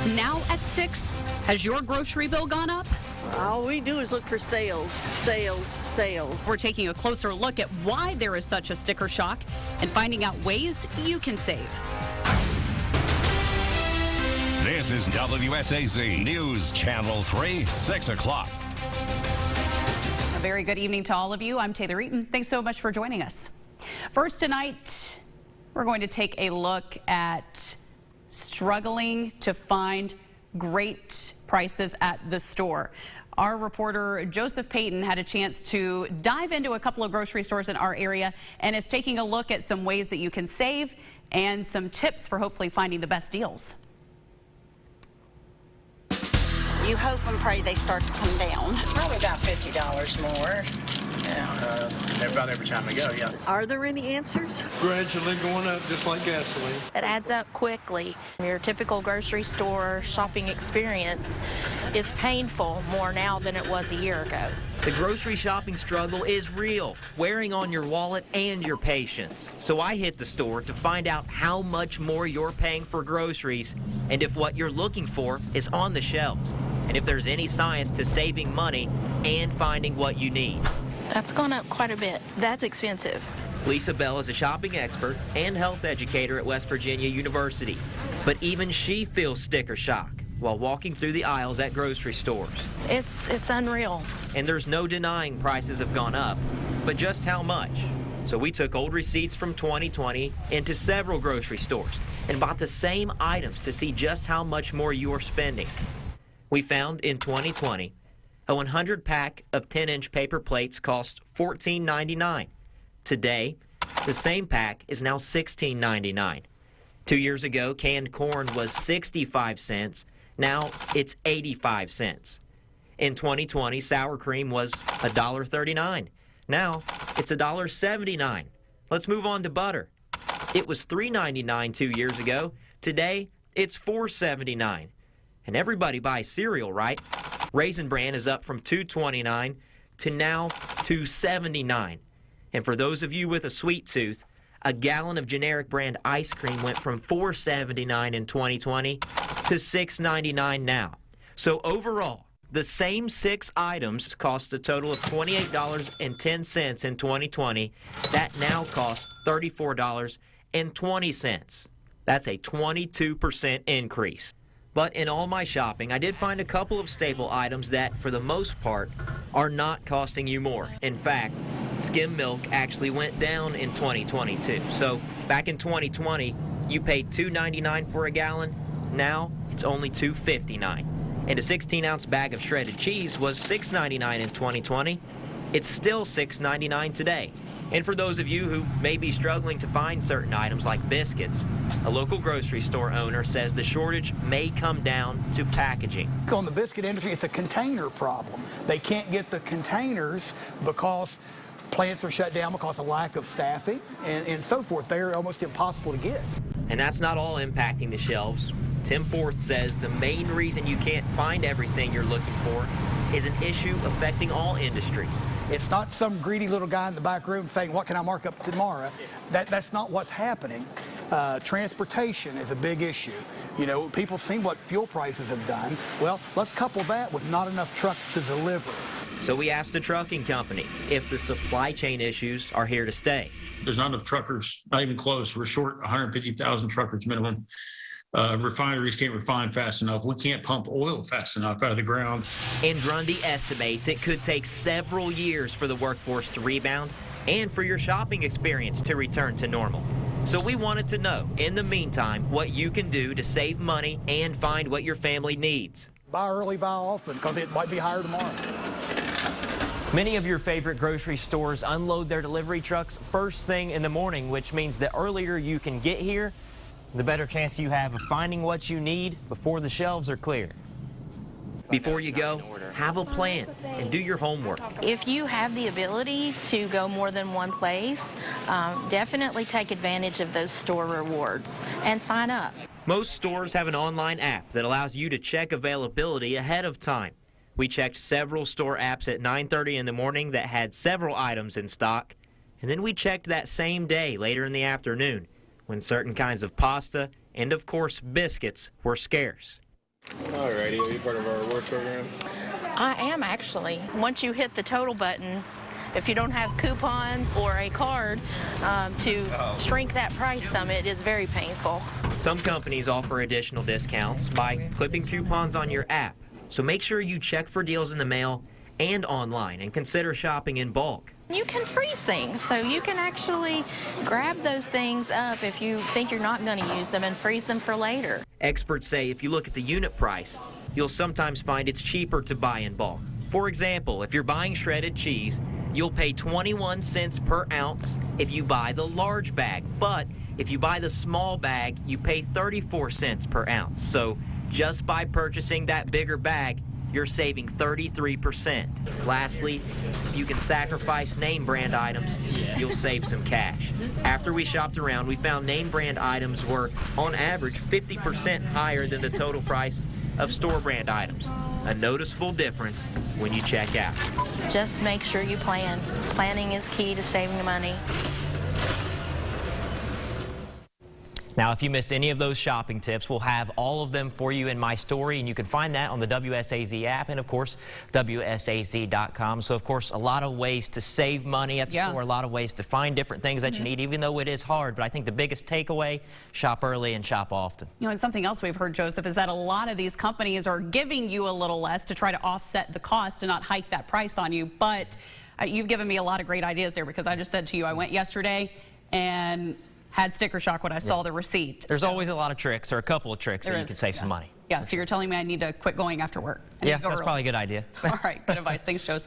Now at 6, has your grocery bill gone up? All we do is look for sales, sales, sales. We're taking a closer look at why there is such a sticker shock and finding out ways you can save. This is WSAZ News Channel 3, 6 o'clock. A very good evening to all of you. I'm Taylor Eaton. Thanks so much for joining us. First tonight, we're going to take a look at struggling to find great prices at the store. Our reporter Joseph Payton had a chance to dive into a couple of grocery stores in our area and is taking a look at some ways that you can save and some tips for hopefully finding the best deals. You hope and pray they start to come down. Probably about $50 more. About every time I go, yeah. Are there any answers? Gradually going up just like gasoline. It adds up quickly. Your typical grocery store shopping experience is painful more now than it was a year ago. The grocery shopping struggle is real, wearing on your wallet and your patience. So I hit the store to find out how much more you're paying for groceries and if what you're looking for is on the shelves and if there's any science to saving money and finding what you need. That's gone up quite a bit. That's expensive. Lisa Bell is a shopping expert and health educator at West Virginia University. But even she feels sticker shock while walking through the aisles at grocery stores. It's unreal. And there's no denying prices have gone up, but just how much? So we took old receipts from 2020 into several grocery stores and bought the same items to see just how much more you are spending. We found in 2020, a 100-pack of 10-inch paper plates cost $14.99. Today, the same pack is now $16.99. 2 years ago, canned corn was 65 cents. Now it's 85 cents. In 2020, sour cream was $1.39. Now it's $1.79. Let's move on to butter. It was $3.99 2 years ago. Today, it's $4.79. And everybody buys cereal, right? Raisin Bran is up from $2.29 to now $2.79. And for those of you with a sweet tooth, a gallon of generic brand ice cream went from $4.79 in 2020 to $6.99 now. So overall, the same 6 items cost a total of $28.10 in 2020. That now costs $34.20. That's a 22% increase. But in all my shopping, I did find a couple of staple items that, for the most part, are not costing you more. In fact, skim milk actually went down in 2022. So back in 2020, you paid $2.99 for a gallon. Now it's only $2.59. And a 16-ounce bag of shredded cheese was $6.99 in 2020. It's still $6.99 today. And for those of you who may be struggling to find certain items like biscuits, a local grocery store owner says the shortage may come down to packaging. On the biscuit industry, it's a container problem. They can't get the containers because plants are shut down because of lack of staffing and so forth. They're almost impossible to get. And that's not all impacting the shelves. Tim Forth says the main reason you can't find everything you're looking for is an issue affecting all industries. It's not some greedy little guy in the back room saying, what can I mark up tomorrow? That's not what's happening. Transportation is a big issue. You know, people see what fuel prices have done. Well, let's couple that with not enough trucks to deliver. So we asked the trucking company if the supply chain issues are here to stay. There's not enough truckers, not even close. We're short 150,000 truckers minimum. Refineries can't refine fast enough. We can't pump oil fast enough out of the ground. And Grundy estimates it could take several years for the workforce to rebound and for your shopping experience to return to normal. So we wanted to know, in the meantime, what you can do to save money and find what your family needs. Buy early, buy often, because it might be higher tomorrow. Many of your favorite grocery stores unload their delivery trucks first thing in the morning, which means the earlier you can get here, the better chance you have of finding what you need before the shelves are clear. Before you go, have a plan and do your homework. If you have the ability to go more than one place, definitely take advantage of those store rewards and sign up. Most stores have an online app that allows you to check availability ahead of time. We checked several store apps at 9:30 in the morning that had several items in stock, and then we checked that same day later in the afternoon when certain kinds of pasta and, of course, biscuits were scarce. Alrighty, are you part of our rewards program? I am actually. Once you hit the total button, if you don't have coupons or a card to shrink that price some, it is very painful. Some companies offer additional discounts by clipping coupons on your app. So make sure you check for deals in the mail and online and consider shopping in bulk. You can freeze things, so you can actually grab those things up if you think you're not going to use them and freeze them for later. Experts say if you look at the unit price, you'll sometimes find it's cheaper to buy in bulk. For example, if you're buying shredded cheese, you'll pay 21 cents per ounce if you buy the large bag. But if you buy the small bag, you pay 34 cents per ounce. So just by purchasing that bigger bag, you're saving 33%. Lastly, if you can sacrifice name brand items, you'll save some cash. After we shopped around, we found name brand items were, on average, 50% higher than the total price of store brand items. A noticeable difference when you check out. Just make sure you plan. Planning is key to saving money. Now, if you missed any of those shopping tips, we'll have all of them for you in my story, and you can find that on the WSAZ app and, of course, WSAZ.com. So, of course, a lot of ways to save money at the store, a lot of ways to find different things that you need, even though it is hard. But I think the biggest takeaway, shop early and shop often. You know, and something else we've heard, Joseph, is that a lot of these companies are giving you a little less to try to offset the cost and not hike that price on you. But you've given me a lot of great ideas there, because I just said to you, I went yesterday and had sticker shock when I saw the receipt. There's always a lot of tricks, or a couple of tricks, that you can save some money. Yeah, so you're telling me I need to quit going after work? Yeah, that's probably a good idea. All right, good advice. Thanks, Joseph.